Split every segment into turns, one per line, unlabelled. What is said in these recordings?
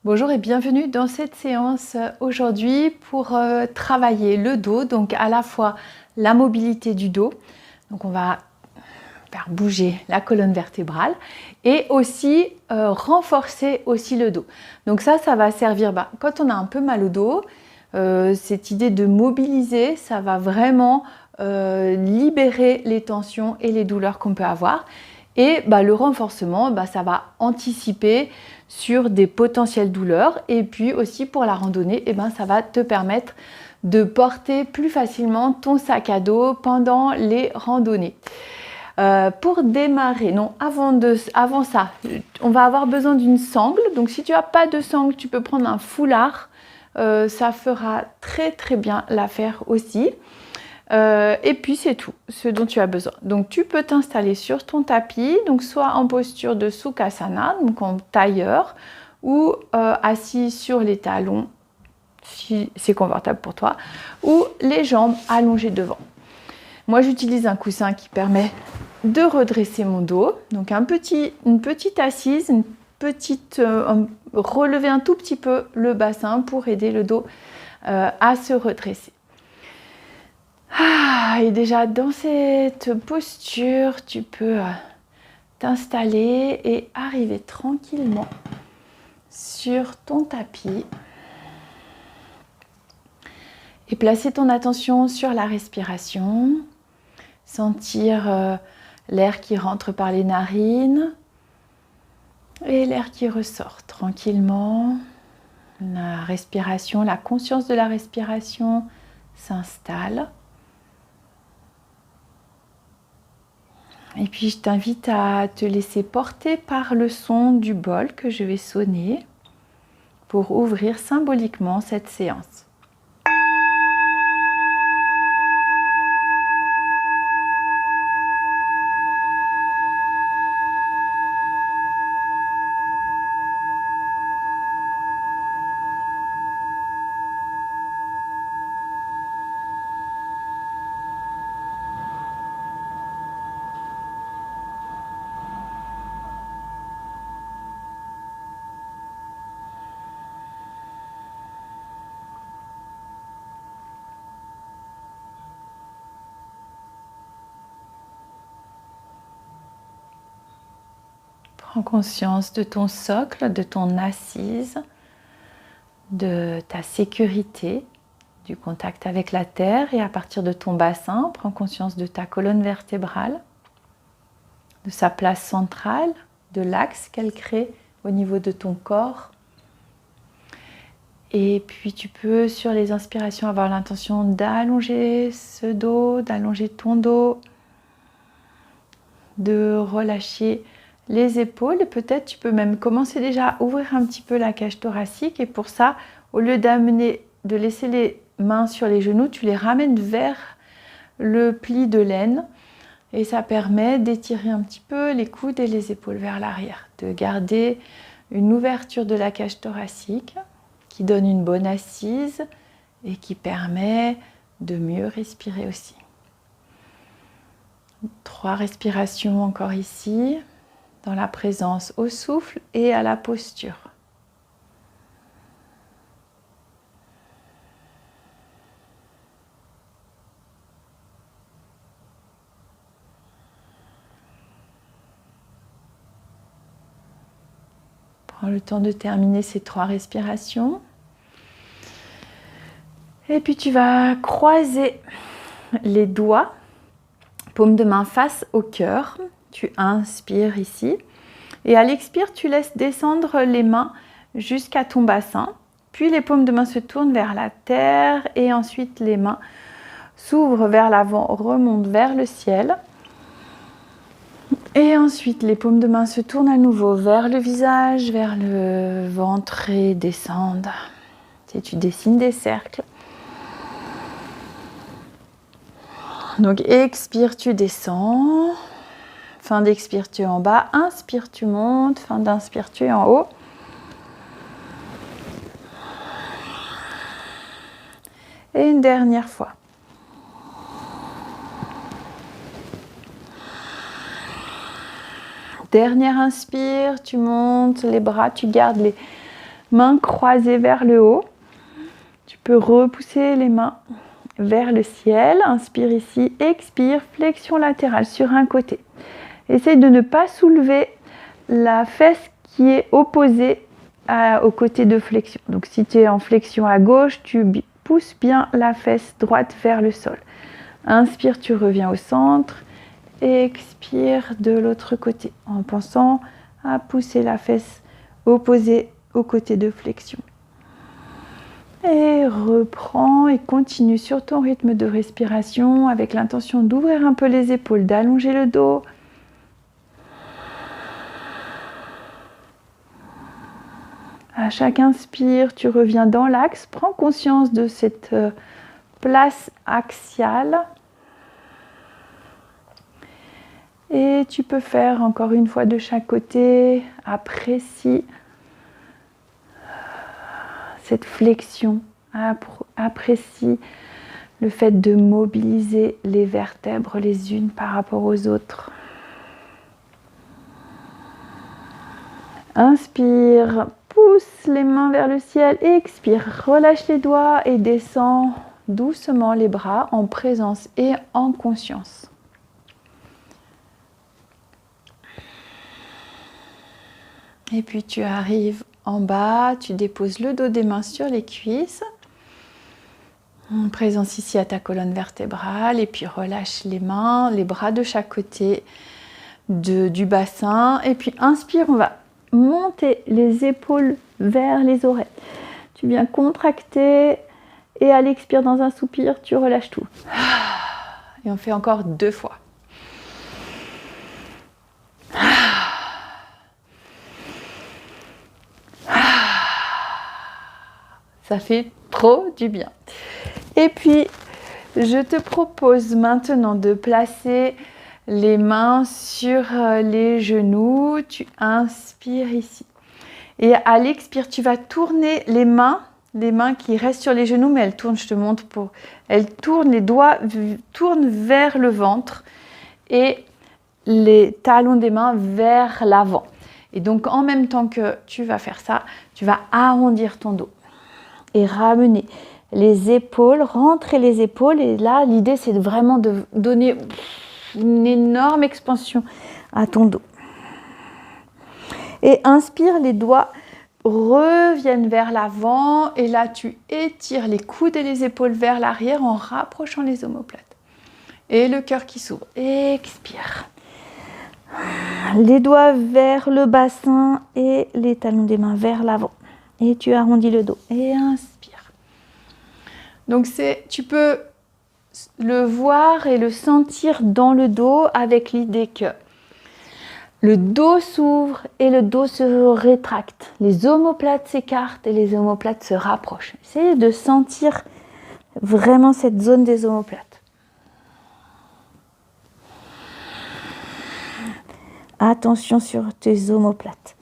Bonjour et bienvenue dans cette séance aujourd'hui pour travailler le dos, donc à la fois la mobilité du dos, donc on va faire bouger la colonne vertébrale et aussi renforcer aussi le dos. Donc ça va servir quand on a un peu mal au dos, cette idée de mobiliser, ça va vraiment libérer les tensions et les douleurs qu'on peut avoir. Et le renforcement, ça va anticiper sur des potentielles douleurs. Et puis aussi pour la randonnée, ça va te permettre de porter plus facilement ton sac à dos pendant les randonnées. Pour démarrer, avant ça, on va avoir besoin d'une sangle. Donc si tu n'as pas de sangle, tu peux prendre un foulard. Ça fera très très bien l'affaire aussi. Et puis c'est tout ce dont tu as besoin. Donc tu peux t'installer sur ton tapis, donc soit en posture de Sukhasana, donc en tailleur, ou assis sur les talons si c'est confortable pour toi, ou les jambes allongées devant. Moi j'utilise un coussin qui permet de redresser mon dos, donc une petite assise, relever un tout petit peu le bassin pour aider le dos à se redresser. Et déjà dans cette posture, tu peux t'installer et arriver tranquillement sur ton tapis et placer ton attention sur la respiration, sentir l'air qui rentre par les narines et l'air qui ressort tranquillement. La respiration, la conscience de la respiration s'installe. Et puis je t'invite à te laisser porter par le son du bol que je vais sonner pour ouvrir symboliquement cette séance. Prends conscience de ton socle, de ton assise, de ta sécurité, du contact avec la terre et à partir de ton bassin, prends conscience de ta colonne vertébrale, de sa place centrale, de l'axe qu'elle crée au niveau de ton corps. Et puis tu peux sur les inspirations avoir l'intention d'allonger ce dos, d'allonger ton dos, de relâcher les épaules. Peut-être tu peux même commencer déjà à ouvrir un petit peu la cage thoracique et pour ça, au lieu de laisser les mains sur les genoux, tu les ramènes vers le pli de l'aine et ça permet d'étirer un petit peu les coudes et les épaules vers l'arrière, de garder une ouverture de la cage thoracique qui donne une bonne assise et qui permet de mieux respirer aussi. 3 respirations encore ici, dans la présence au souffle et à la posture. Prends le temps de terminer ces 3 respirations. Et puis tu vas croiser les doigts, paume de main face au cœur. Tu inspires ici. Et à l'expire, tu laisses descendre les mains jusqu'à ton bassin. Puis les paumes de main se tournent vers la terre et ensuite les mains s'ouvrent vers l'avant, remontent vers le ciel. Et ensuite, les paumes de main se tournent à nouveau vers le visage, vers le ventre et descendent. Et tu dessines des cercles. Donc, expire, tu descends. Fin d'expire, tu es en bas. Inspire, tu montes. Fin d'inspire, tu es en haut. Et une dernière fois. Dernière inspire, tu montes les bras, tu gardes Mains croisées vers le haut. Tu peux repousser les mains vers le ciel. Inspire ici, expire, flexion latérale sur un côté. Essaye de ne pas soulever la fesse qui est opposée au côté de flexion. Donc si tu es en flexion à gauche, tu pousses bien la fesse droite vers le sol. Inspire, tu reviens au centre. Expire de l'autre côté en pensant à pousser la fesse opposée au côté de flexion. Et reprends et continue sur ton rythme de respiration avec l'intention d'ouvrir un peu les épaules, d'allonger le dos. À chaque inspire, tu reviens dans l'axe. Prends conscience de cette place axiale. Et tu peux faire encore une fois de chaque côté. Apprécie cette flexion. Apprécie le fait de mobiliser les vertèbres les unes par rapport aux autres. Inspire, pousse les mains vers le ciel. Expire, relâche les doigts et descends doucement les bras en présence et en conscience. Et puis tu arrives en bas, tu déposes le dos des mains sur les cuisses. En présence ici à ta colonne vertébrale. Et puis relâche les mains, les bras de chaque côté du bassin. Et puis inspire, on va monter les épaules vers les oreilles. Tu viens contracter et à l'expire dans un soupir, tu relâches tout. Et on fait encore 2 fois. Ça fait trop du bien. Et puis, je te propose maintenant de placer les mains sur les genoux. Tu inspires ici. Et à l'expire, tu vas tourner les mains qui restent sur les genoux, mais elles tournent, je te montre elles tournent, les doigts tournent vers le ventre et les talons des mains vers l'avant. Et donc, en même temps que tu vas faire ça, tu vas arrondir ton dos et ramener les épaules, rentrer les épaules. Et là, l'idée, c'est vraiment de donner une énorme expansion à ton dos. Et inspire, les doigts reviennent vers l'avant. Et là, tu étires les coudes et les épaules vers l'arrière en rapprochant les omoplates. Et le cœur qui s'ouvre. Expire. Les doigts vers le bassin et les talons des mains vers l'avant. Et tu arrondis le dos. Et inspire. Donc, tu peux le voir et le sentir dans le dos avec l'idée que le dos s'ouvre et le dos se rétracte. Les omoplates s'écartent et les omoplates se rapprochent. Essayez de sentir vraiment cette zone des omoplates. Attention sur tes omoplates.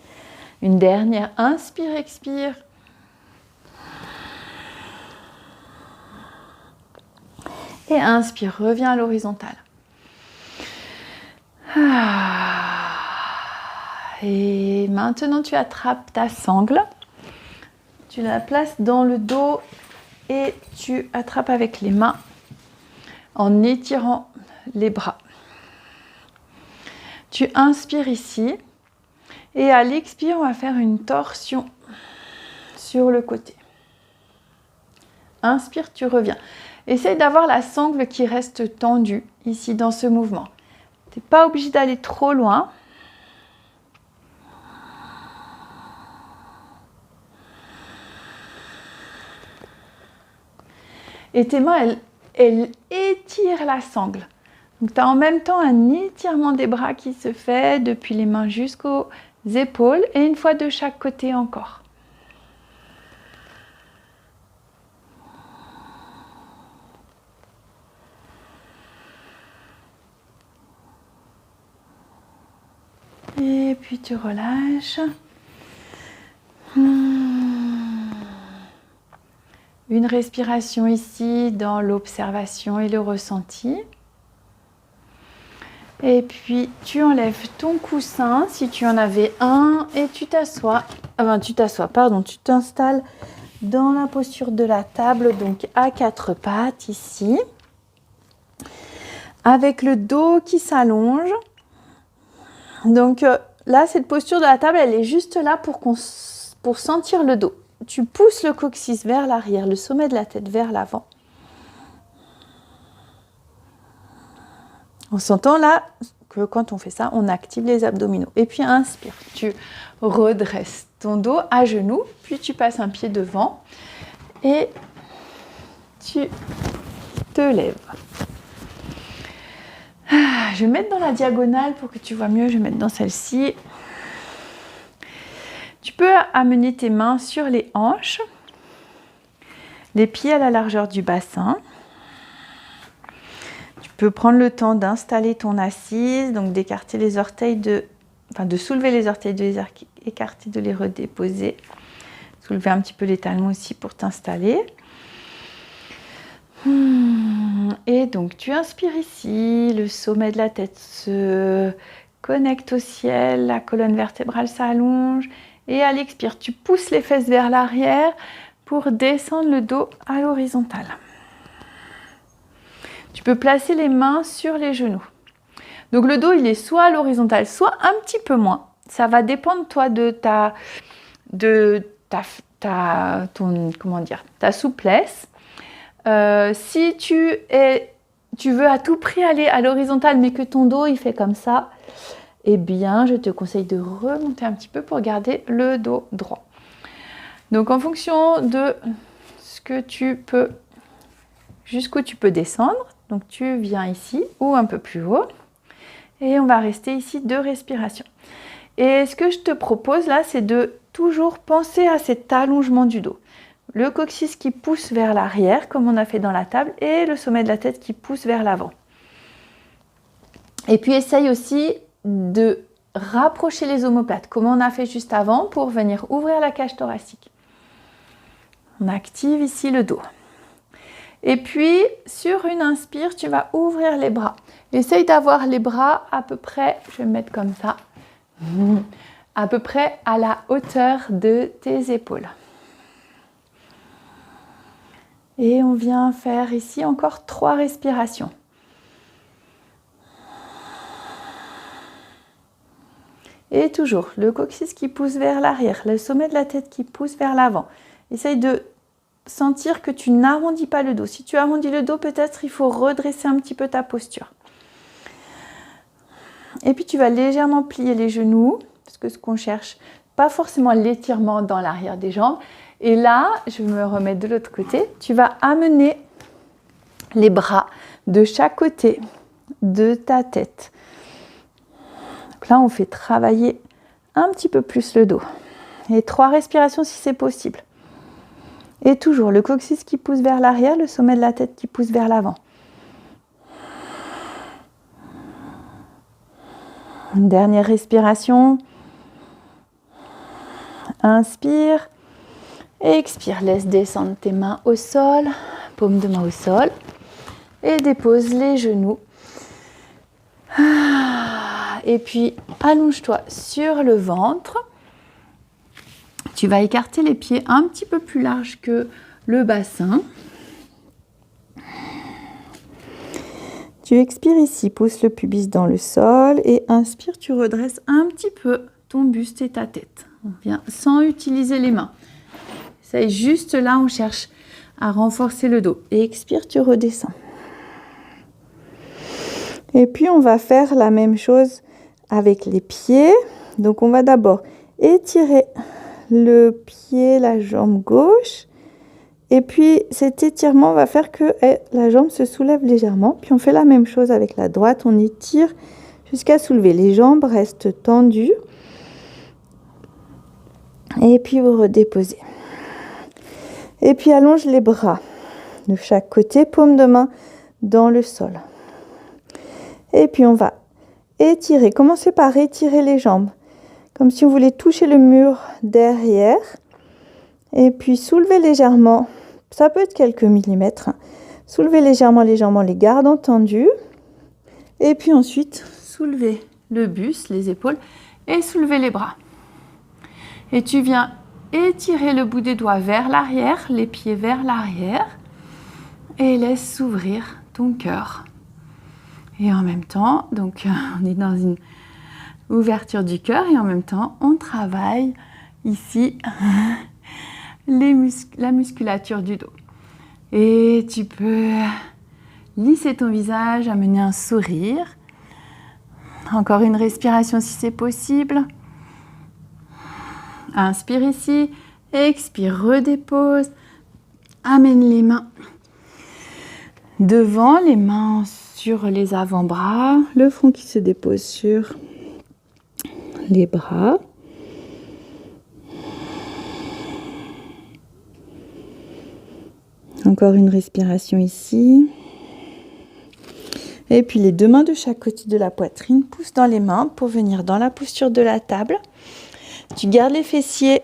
Une dernière, inspire, expire. Et inspire, reviens à l'horizontale. Et maintenant, tu attrapes ta sangle. Tu la places dans le dos et tu attrapes avec les mains en étirant les bras. Tu inspires ici. Et à l'expire, on va faire une torsion sur le côté. Inspire, tu reviens. Essaye d'avoir la sangle qui reste tendue ici dans ce mouvement. Tu n'es pas obligé d'aller trop loin. Et tes mains, elles étirent la sangle. Donc tu as en même temps un étirement des bras qui se fait depuis les mains jusqu'aux épaules et une fois de chaque côté encore. Et puis tu relâches. Une respiration ici dans l'observation et le ressenti. Et puis tu enlèves ton coussin si tu en avais un et tu t'assois tu t'assois, pardon, tu t'installes dans la posture de la table, donc à quatre pattes ici, avec le dos qui s'allonge. Donc là, cette posture de la table, elle est juste là pour sentir le dos. Tu pousses le coccyx vers l'arrière, le sommet de la tête vers l'avant. En sentant là que quand on fait ça, on active les abdominaux. Et puis inspire, tu redresses ton dos à genoux, puis tu passes un pied devant et tu te lèves. Je vais mettre dans la diagonale pour que tu vois mieux, je vais mettre dans celle-ci. Tu peux amener tes mains sur les hanches, les pieds à la largeur du bassin. Tu peux prendre le temps d'installer ton assise, donc d'écarter les orteils, de soulever les orteils, de les écarter, de les redéposer. Soulever un petit peu les talons aussi pour t'installer. Et donc tu inspires ici, le sommet de la tête se connecte au ciel, la colonne vertébrale s'allonge. Et à l'expire, tu pousses les fesses vers l'arrière pour descendre le dos à l'horizontale. Tu peux placer les mains sur les genoux. Donc le dos, il est soit à l'horizontale, soit un petit peu moins. Ça va dépendre, toi, de ta souplesse. Si tu veux à tout prix aller à l'horizontale, mais que ton dos, il fait comme ça, eh bien, je te conseille de remonter un petit peu pour garder le dos droit. Donc, en fonction de ce que tu peux, jusqu'où tu peux descendre, donc tu viens ici ou un peu plus haut, et on va rester ici 2 respirations. Et ce que je te propose là, c'est de toujours penser à cet allongement du dos. Le coccyx qui pousse vers l'arrière, comme on a fait dans la table, et le sommet de la tête qui pousse vers l'avant. Et puis, essaye aussi de rapprocher les omoplates, comme on a fait juste avant, pour venir ouvrir la cage thoracique. On active ici le dos. Et puis, sur une inspire, tu vas ouvrir les bras. Essaye d'avoir les bras à peu près, je vais me mettre comme ça, à peu près à la hauteur de tes épaules. Et on vient faire ici encore 3 respirations. Et toujours, le coccyx qui pousse vers l'arrière, le sommet de la tête qui pousse vers l'avant. Essaye de sentir que tu n'arrondis pas le dos. Si tu arrondis le dos, peut-être il faut redresser un petit peu ta posture. Et puis tu vas légèrement plier les genoux, parce que ce qu'on cherche, pas forcément l'étirement dans l'arrière des jambes. Et là, je vais me remettre de l'autre côté. Tu vas amener les bras de chaque côté de ta tête. Donc là, on fait travailler un petit peu plus le dos. Et 3 respirations si c'est possible. Et toujours le coccyx qui pousse vers l'arrière, le sommet de la tête qui pousse vers l'avant. Une dernière respiration. Inspire. Expire. Laisse descendre tes mains au sol. Paume de main au sol. Et dépose les genoux. Et puis, allonge-toi sur le ventre. Tu vas écarter les pieds un petit peu plus large que le bassin. Tu expires ici, pousse le pubis dans le sol et inspire, tu redresses un petit peu ton buste et ta tête. On vient sans utiliser les mains. C'est juste là, on cherche à renforcer le dos. Et expire, tu redescends. Et puis, on va faire la même chose avec les pieds. Donc, on va d'abord étirer le pied, la jambe gauche. Et puis, cet étirement va faire que la jambe se soulève légèrement. Puis, on fait la même chose avec la droite. On étire jusqu'à soulever. Les jambes restent tendues. Et puis, vous redéposez. Et puis, allonge les bras de chaque côté, paume de main dans le sol. Et puis, on va étirer. Commencez par étirer les jambes, comme si on voulait toucher le mur derrière. Et puis, soulevez légèrement. Ça peut être quelques millimètres. Soulevez légèrement les jambes en les gardant tendues. Et puis ensuite, soulevez le buste, les épaules et soulevez les bras. Et tu viens étirer le bout des doigts vers l'arrière, les pieds vers l'arrière. Et laisse s'ouvrir ton cœur. Et en même temps, donc on est dans une ouverture du cœur et en même temps, on travaille ici la musculature du dos. Et tu peux lisser ton visage, amener un sourire. Encore une respiration si c'est possible. Inspire ici, expire, redépose. Amène les mains devant, les mains sur les avant-bras, le front qui se dépose sur les bras. Encore une respiration ici. Et puis les deux mains de chaque côté de la poitrine poussent dans les mains pour venir dans la posture de la table. Tu gardes les fessiers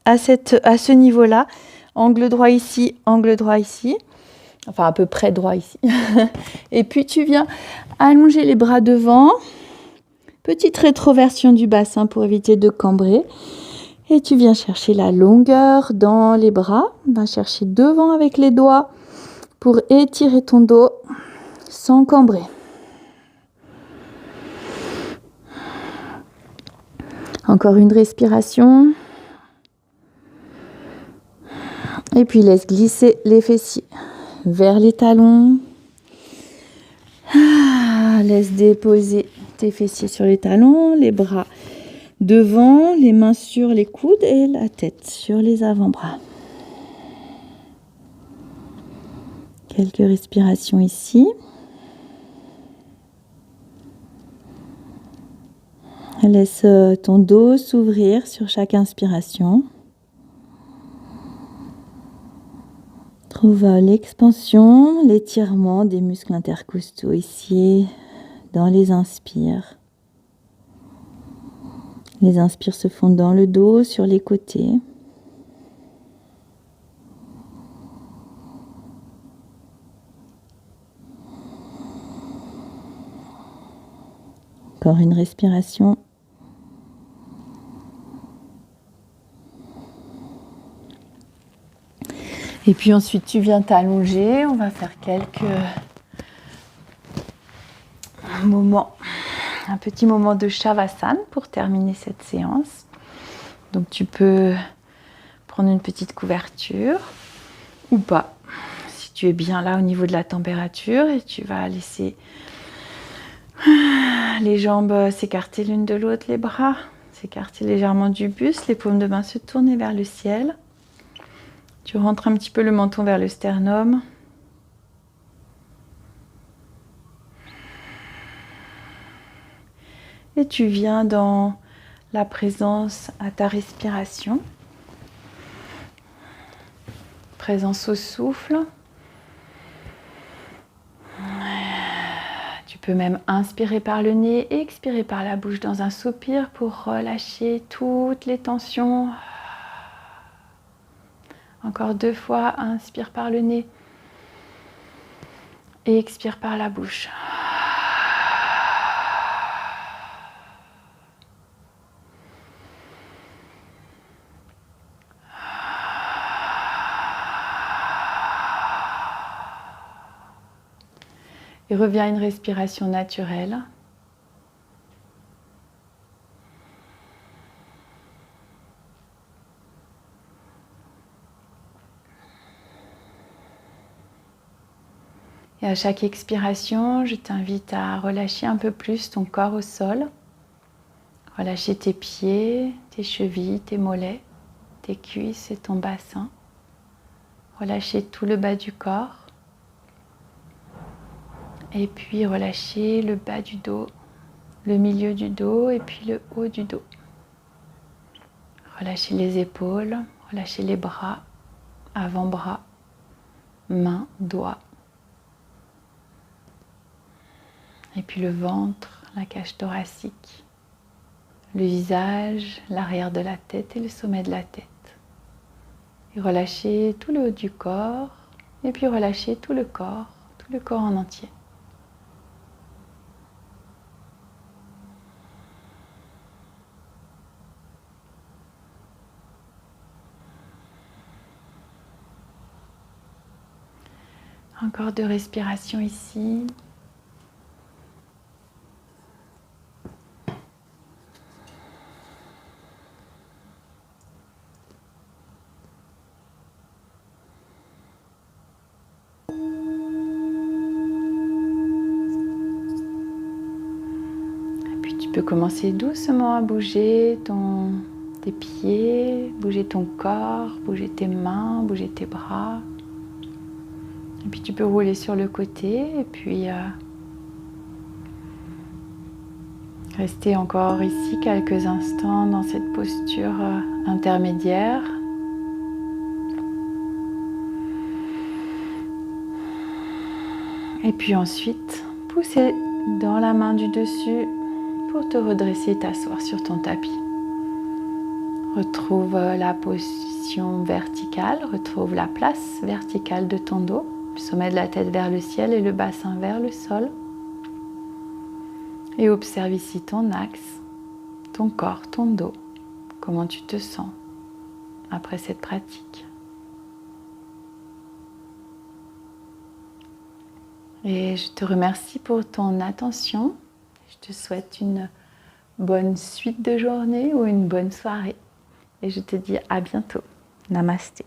à ce niveau-là. Angle droit ici, angle droit ici. Enfin à peu près droit ici. Et puis tu viens allonger les bras devant. Petite rétroversion du bassin pour éviter de cambrer. Et tu viens chercher la longueur dans les bras. On va chercher devant avec les doigts pour étirer ton dos sans cambrer. Encore une respiration. Et puis laisse glisser les fessiers vers les talons. Laisse déposer tes fessiers sur les talons, les bras devant, les mains sur les coudes et la tête sur les avant-bras. Quelques respirations ici. Laisse ton dos s'ouvrir sur chaque inspiration. Trouve l'expansion, l'étirement des muscles intercostaux ici dans les inspires. Les inspires se font dans le dos, sur les côtés. Encore une respiration. Et puis ensuite, tu viens t'allonger. On va faire quelques moments, un petit moment de Shavasana pour terminer cette séance. Donc tu peux prendre une petite couverture ou pas, si tu es bien là au niveau de la température, et tu vas laisser les jambes s'écarter l'une de l'autre, les bras s'écarter légèrement du buste, les paumes de main se tourner vers le ciel. Tu rentres un petit peu le menton vers le sternum. Et tu viens dans la présence à ta respiration. Présence au souffle. Tu peux même inspirer par le nez et expirer par la bouche dans un soupir pour relâcher toutes les tensions. Encore 2 fois, inspire par le nez et expire par la bouche. Et reviens à une respiration naturelle. Et à chaque expiration, je t'invite à relâcher un peu plus ton corps au sol. Relâcher tes pieds, tes chevilles, tes mollets, tes cuisses et ton bassin. Relâcher tout le bas du corps. Et puis relâcher le bas du dos, le milieu du dos et puis le haut du dos. Relâcher les épaules, relâcher les bras, avant-bras, mains, doigts. Et puis le ventre, la cage thoracique, le visage, l'arrière de la tête et le sommet de la tête. Et relâchez tout le haut du corps et puis relâchez tout le corps en entier. Encore 2 respirations ici. Tu peux commencer doucement à bouger tes pieds, bouger ton corps, bouger tes mains, bouger tes bras. Et puis tu peux rouler sur le côté et puis rester encore ici quelques instants dans cette posture intermédiaire. Et puis ensuite, pousser dans la main du dessus pour te redresser et t'asseoir sur ton tapis. Retrouve la position verticale, retrouve la place verticale de ton dos, le sommet de la tête vers le ciel et le bassin vers le sol. Et observe ici ton axe, ton corps, ton dos, comment tu te sens après cette pratique. Et je te remercie pour ton attention. Je te souhaite une bonne suite de journée ou une bonne soirée. Et je te dis à bientôt. Namasté.